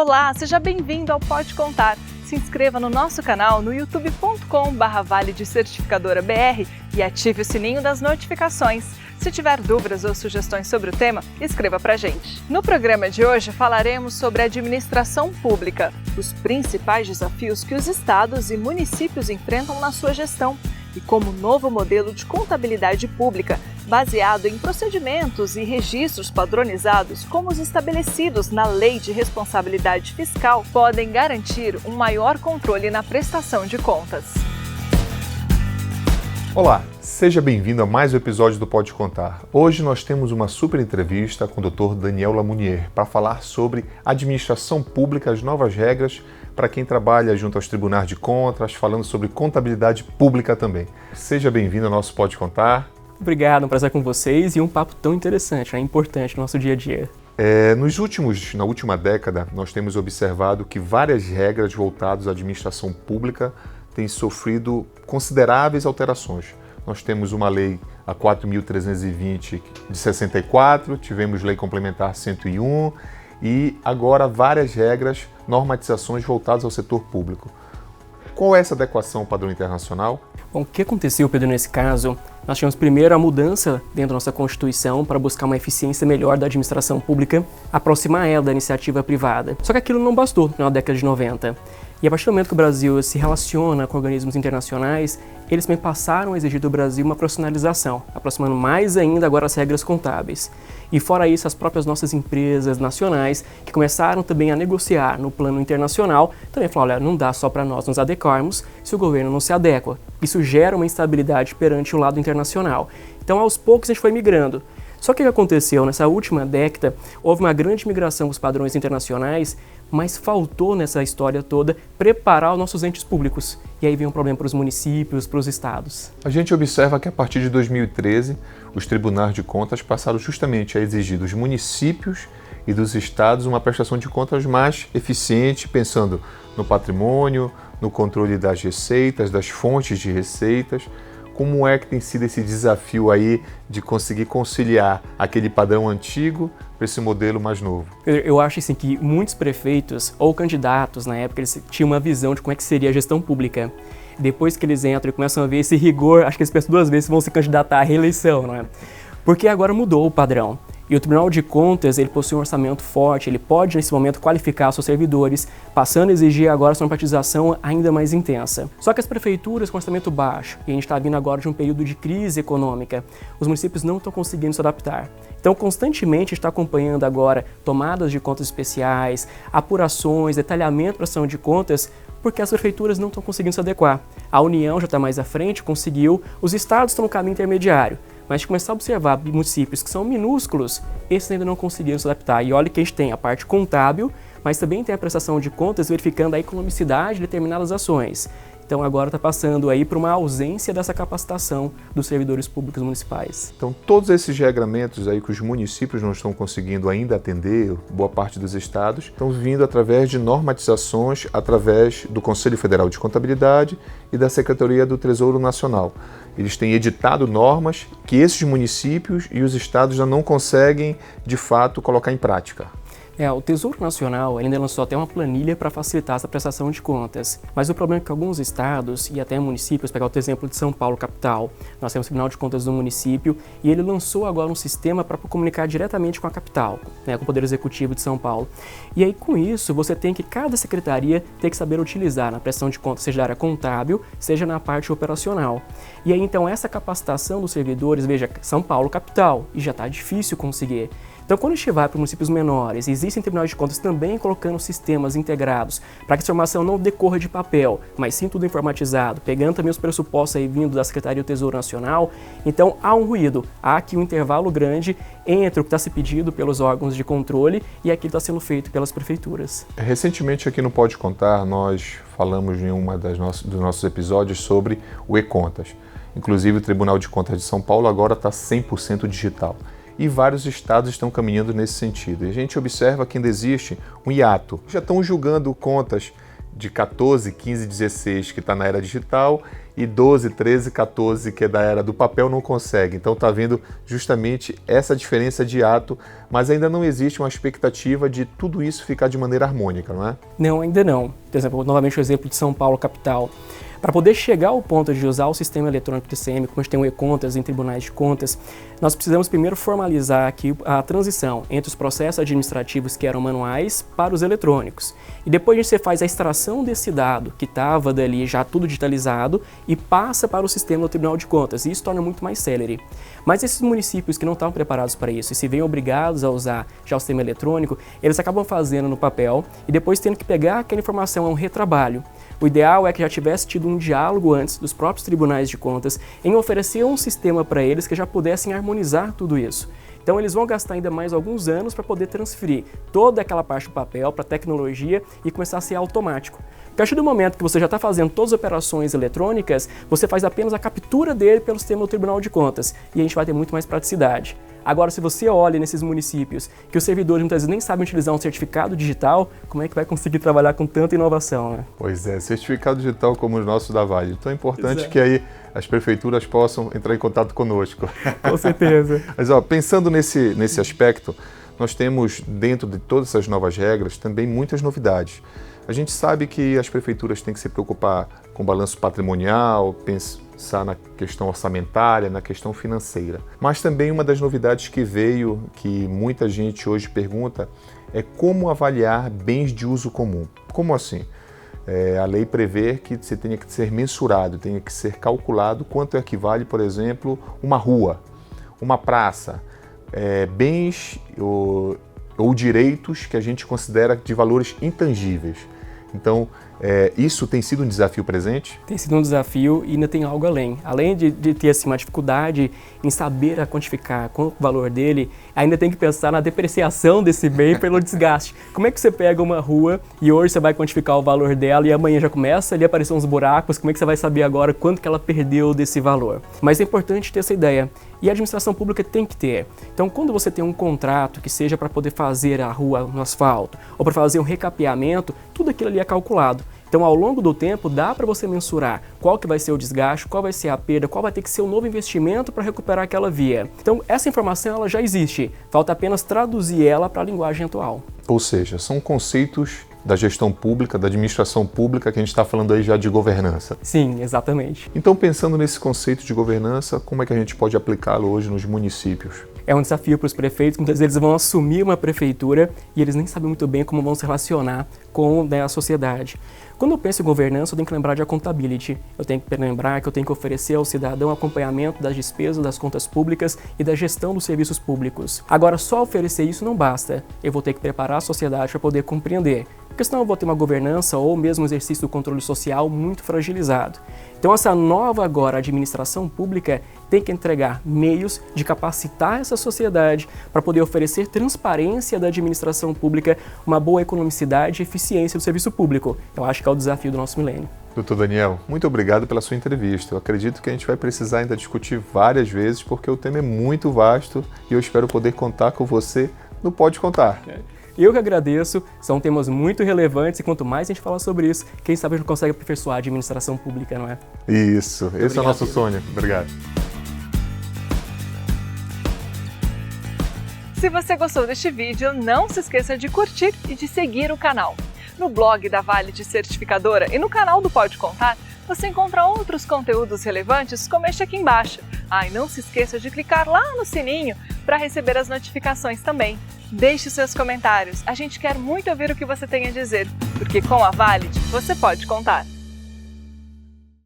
Olá, seja bem-vindo ao Pode Contar. Se inscreva no nosso canal no youtube.com/Vale de Certificadora BR e ative o sininho das notificações. Se tiver dúvidas ou sugestões sobre o tema, escreva pra gente. No programa de hoje falaremos sobre a administração pública, os principais desafios que os estados e municípios enfrentam na sua gestão e como o novo modelo de contabilidade pública, baseado em procedimentos e registros padronizados como os estabelecidos na Lei de Responsabilidade Fiscal, podem garantir um maior controle na prestação de contas. Olá, seja bem-vindo a mais um episódio do Pode Contar. Hoje nós temos uma super entrevista com o Dr. Daniel Lamounier para falar sobre administração pública, as novas regras para quem trabalha junto aos tribunais de contas, falando sobre contabilidade pública também. Seja bem-vindo ao nosso Pode Contar. Obrigado, um prazer com vocês e um papo tão interessante, importante no nosso dia a dia. Na última década, nós temos observado que várias regras voltadas à administração pública têm sofrido consideráveis alterações. Nós temos uma lei, a 4.320 de 64, tivemos lei complementar 101 e agora várias regras, normatizações voltadas ao setor público. Qual é essa adequação ao padrão internacional? Bom, o que aconteceu, Pedro, nesse caso? Nós tivemos primeiro a mudança dentro da nossa Constituição para buscar uma eficiência melhor da administração pública, aproximar ela da iniciativa privada. Só que aquilo não bastou na década de 90. E a partir do momento que o Brasil se relaciona com organismos internacionais, eles também passaram a exigir do Brasil uma profissionalização, aproximando mais ainda agora as regras contábeis. E fora isso, as próprias nossas empresas nacionais, que começaram também a negociar no plano internacional, também falaram, olha, não dá só para nós nos adequarmos se o governo não se adequa. Isso gera uma instabilidade perante o lado internacional. Então, aos poucos, a gente foi migrando. Só que o que aconteceu? Nessa última década, houve uma grande migração com os padrões internacionais, mas faltou nessa história toda preparar os nossos entes públicos. E aí vem um problema para os municípios, para os estados. A gente observa que a partir de 2013, os tribunais de contas passaram justamente a exigir dos municípios e dos estados uma prestação de contas mais eficiente, pensando no patrimônio, no controle das receitas, das fontes de receitas. Como é que tem sido esse desafio aí de conseguir conciliar aquele padrão antigo para esse modelo mais novo? Eu acho assim, que muitos prefeitos ou candidatos na época eles tinham uma visão de como é que seria a gestão pública. Depois que eles entram e começam a ver esse rigor, acho que eles pensam duas vezes se vão se candidatar à reeleição, não é? Porque agora mudou o padrão. E o Tribunal de Contas, ele possui um orçamento forte, ele pode, nesse momento, qualificar seus servidores, passando a exigir agora sua normatização ainda mais intensa. Só que as prefeituras com orçamento baixo, e a gente está vindo agora de um período de crise econômica, os municípios não estão conseguindo se adaptar. Então, constantemente, a gente está acompanhando agora tomadas de contas especiais, apurações, detalhamento para ação de contas, porque as prefeituras não estão conseguindo se adequar. A União já está mais à frente, conseguiu, os estados estão no caminho intermediário. Mas de começar a observar municípios que são minúsculos, esses ainda não conseguiram se adaptar. E olha que a gente tem a parte contábil, mas também tem a prestação de contas verificando a economicidade de determinadas ações. Então agora está passando aí para uma ausência dessa capacitação dos servidores públicos municipais. Então todos esses regramentos aí que os municípios não estão conseguindo ainda atender, boa parte dos estados, estão vindo através de normatizações, através do Conselho Federal de Contabilidade e da Secretaria do Tesouro Nacional. Eles têm editado normas que esses municípios e os estados já não conseguem, de fato, colocar em prática. O Tesouro Nacional ainda lançou até uma planilha para facilitar essa prestação de contas. Mas o problema é que alguns estados e até municípios, pegar o exemplo de São Paulo, capital, nós temos o Tribunal de Contas do município e ele lançou agora um sistema para comunicar diretamente com a capital, com o Poder Executivo de São Paulo. E aí com isso você tem que, cada secretaria tem que saber utilizar na prestação de contas, seja na área contábil, seja na parte operacional. E aí então essa capacitação dos servidores, veja, São Paulo, capital, e já está difícil conseguir. Então, quando a gente vai para municípios menores, existem tribunais de contas também colocando sistemas integrados para que a informação não decorra de papel, mas sim tudo informatizado, pegando também os pressupostos aí vindo da Secretaria do Tesouro Nacional. Então, há um ruído, há aqui um intervalo grande entre o que está se pedindo pelos órgãos de controle e aquilo que está sendo feito pelas prefeituras. Recentemente aqui no Pode Contar, nós falamos em dos nossos episódios sobre o e-Contas. Inclusive, o Tribunal de Contas de São Paulo agora está 100% digital. E vários estados estão caminhando nesse sentido. E a gente observa que ainda existe um hiato. Já estão julgando contas de 14, 15, 16 que está na era digital e 12, 13, 14 que é da era do papel não consegue. Então está havendo justamente essa diferença de ato, mas ainda não existe uma expectativa de tudo isso ficar de maneira harmônica, não é? Não, ainda não. Por exemplo, novamente o exemplo de São Paulo, capital. Para poder chegar ao ponto de usar o sistema eletrônico TCM, como a gente tem o e-contas em tribunais de contas, nós precisamos primeiro formalizar aqui a transição entre os processos administrativos que eram manuais para os eletrônicos. E depois você faz a extração desse dado, que estava dali já tudo digitalizado, e passa para o sistema do Tribunal de Contas, e isso torna muito mais célere. Mas esses municípios que não estavam preparados para isso e se veem obrigados a usar já o sistema eletrônico, eles acabam fazendo no papel e depois tendo que pegar aquela informação, é um retrabalho. O ideal é que já tivesse tido um diálogo antes dos próprios tribunais de contas em oferecer um sistema para eles que já pudessem harmonizar tudo isso. Então eles vão gastar ainda mais alguns anos para poder transferir toda aquela parte do papel para a tecnologia e começar a ser automático. Porque a partir do momento que você já está fazendo todas as operações eletrônicas, você faz apenas a captura dele pelo sistema do Tribunal de Contas e a gente vai ter muito mais praticidade. Agora, se você olha nesses municípios que os servidores muitas vezes nem sabem utilizar um certificado digital, como é que vai conseguir trabalhar com tanta inovação, né? Pois é, certificado digital como o nosso da Vale. Então é importante que aí as prefeituras possam entrar em contato conosco. Com certeza. Mas ó, pensando nesse aspecto, nós temos dentro de todas essas novas regras também muitas novidades. A gente sabe que as prefeituras têm que se preocupar com balanço patrimonial, pensar na questão orçamentária, na questão financeira. Mas também uma das novidades que veio, que muita gente hoje pergunta, é como avaliar bens de uso comum. Como assim? A lei prevê que você tenha que ser mensurado, tenha que ser calculado quanto equivale, por exemplo, uma rua, uma praça, bens ou direitos que a gente considera de valores intangíveis. Então, isso tem sido um desafio presente? Tem sido um desafio e ainda tem algo além. Além de ter assim, uma dificuldade em saber quantificar qual o valor dele, ainda tem que pensar na depreciação desse bem pelo desgaste. Como é que você pega uma rua e hoje você vai quantificar o valor dela e amanhã já começa ali a aparecer uns buracos, como é que você vai saber agora quanto que ela perdeu desse valor? Mas é importante ter essa ideia. E a administração pública tem que ter. Então, quando você tem um contrato que seja para poder fazer a rua no asfalto ou para fazer um recapeamento, tudo aquilo ali é calculado. Então, ao longo do tempo, dá para você mensurar qual que vai ser o desgaste, qual vai ser a perda, qual vai ter que ser o novo investimento para recuperar aquela via. Então, essa informação ela já existe, falta apenas traduzir ela para a linguagem atual. Ou seja, são conceitos da gestão pública, da administração pública, que a gente está falando aí já de governança. Sim, exatamente. Então, pensando nesse conceito de governança, como é que a gente pode aplicá-lo hoje nos municípios? É um desafio para os prefeitos, muitas vezes eles vão assumir uma prefeitura e eles nem sabem muito bem como vão se relacionar com a sociedade. Quando eu penso em governança, eu tenho que lembrar de accountability. Eu tenho que lembrar que eu tenho que oferecer ao cidadão acompanhamento das despesas, das contas públicas e da gestão dos serviços públicos. Agora, só oferecer isso não basta. Eu vou ter que preparar a sociedade para poder compreender. Porque senão eu vou ter uma governança ou mesmo um exercício do controle social muito fragilizado. Então essa nova agora administração pública tem que entregar meios de capacitar essa sociedade para poder oferecer transparência da administração pública, uma boa economicidade e eficiência do serviço público. Eu acho que é o desafio do nosso milênio. Doutor Daniel, muito obrigado pela sua entrevista. Eu acredito que a gente vai precisar ainda discutir várias vezes porque o tema é muito vasto e eu espero poder contar com você no Pode Contar. Eu que agradeço, são temas muito relevantes e quanto mais a gente falar sobre isso, quem sabe a gente consegue aperfeiçoar a administração pública, não é? Isso, esse é o nosso sonho. Obrigado. Se você gostou deste vídeo, não se esqueça de curtir e de seguir o canal. No blog da Vale de Certificadora e no canal do Pode Contar, você encontra outros conteúdos relevantes como este aqui embaixo. E não se esqueça de clicar lá no sininho para receber as notificações também. Deixe seus comentários, a gente quer muito ouvir o que você tem a dizer, porque com a Vale você pode contar.